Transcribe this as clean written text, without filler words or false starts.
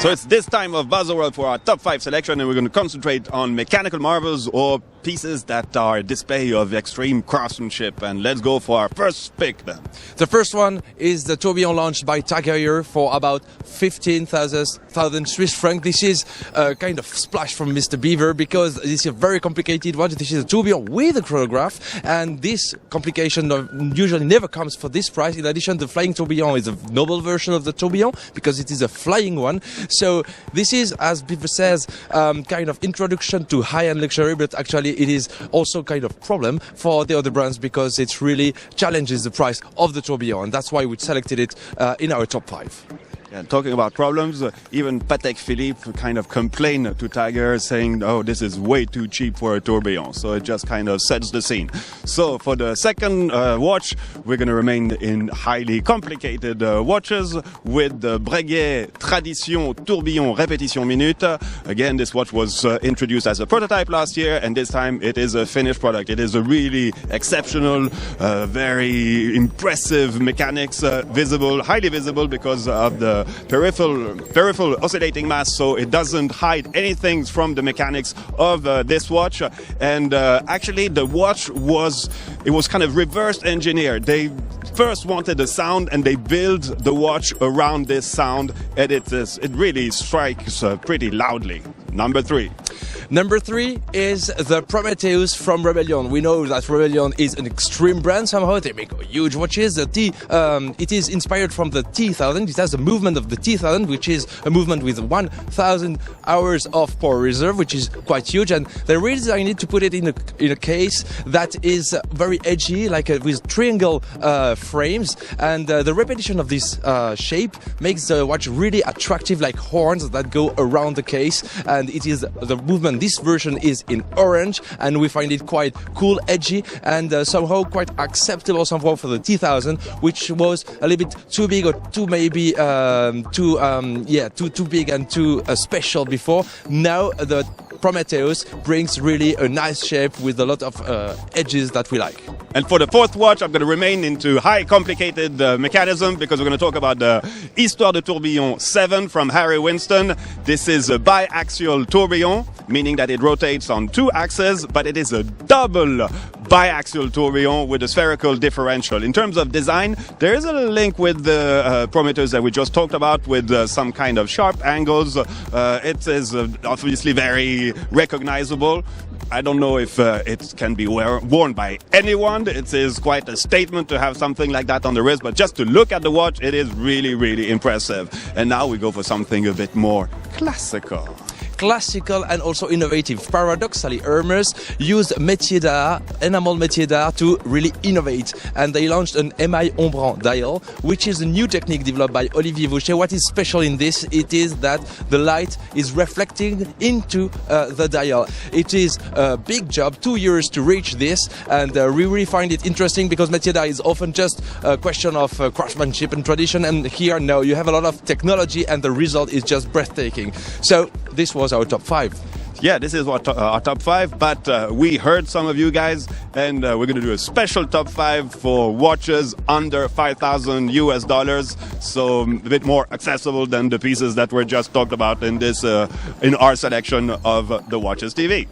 So it's this time of Baselworld for our top 5 selection, and we're going to concentrate on mechanical marvels or pieces that are a display of extreme craftsmanship. And let's go for our first pick then. The first one is the tourbillon launched by TAG Heuer for about 15,000 Swiss francs. This is a kind of splash from Mr. Biver because this is a very complicated watch. This is a tourbillon with a chronograph, and this complication usually never comes for this price. In addition, the flying tourbillon is a noble version of the tourbillon because it is a flying one. So this is, as Biver says, kind of introduction to high-end luxury, but actually it is also kind of problem for the other brands because it really challenges the price of the tourbillon. That's why we selected it in our top 5. Yeah, talking about problems, even Patek Philippe kind of complained to TAG Heuer saying, oh, this is way too cheap for a tourbillon. So it just kind of sets the scene. So for the second watch, we're going to remain in highly complicated watches with the Breguet Tradition Tourbillon Répétition Minute. Again, this watch was introduced as a prototype last year, and this time it is a finished product. It is a really exceptional, very impressive mechanics, visible, highly visible because of the peripheral oscillating mass, so it doesn't hide anything from the mechanics of this watch. And actually the watch was kind of reverse engineered. They first wanted a sound and they built the watch around this sound, and it really strikes pretty loudly. Number 3. Number 3 is the Prometheus from Rebellion. We know that Rebellion is an extreme brand somehow. They make huge watches. It is inspired from the T1000. It has the movement of the T1000, which is a movement with 1,000 hours of power reserve, which is quite huge. And they redesigned it to put it in a case that is very edgy, like with triangle frames. And the repetition of this shape makes the watch really attractive, like horns that go around the case. And it is the movement. This version is in orange, and we find it quite cool, edgy, and somehow quite acceptable somehow for the T1000, which was a little bit too big or too maybe too big and too special before. Now the Prometheus brings really a nice shape with a lot of edges that we like. And for the fourth watch, I'm going to remain into high complicated mechanism because we're going to talk about the Histoire de Tourbillon 7 from Harry Winston. This is a biaxial tourbillon, meaning that it rotates on 2 axes, but it is a double biaxial tourbillon with a spherical differential. In terms of design, there is a link with the Prometheus that we just talked about with some kind of sharp angles. It is obviously very recognizable. I don't know if it can be worn by anyone. It is quite a statement to have something like that on the wrist, but just to look at the watch, it is really, really impressive. And now we go for something a bit more classical. Classical and also innovative. Paradoxically, Hermes used métier d'art, enamel métier d'art to really innovate, and they launched an émail ombrant dial, which is a new technique developed by Olivier Vaucher. What is special in this? It is that the light is reflecting into the dial. It is a big job, 2 years to reach this, and we really find it interesting because métier d'art is often just a question of craftsmanship and tradition, and here no, you have a lot of technology and the result is just breathtaking. So this was our top 5. Yeah, this is our top 5, but we heard some of you guys, and we're going to do a special top 5 for watches under $5,000, so a bit more accessible than the pieces that were just talked about in this in our selection of the Watches TV.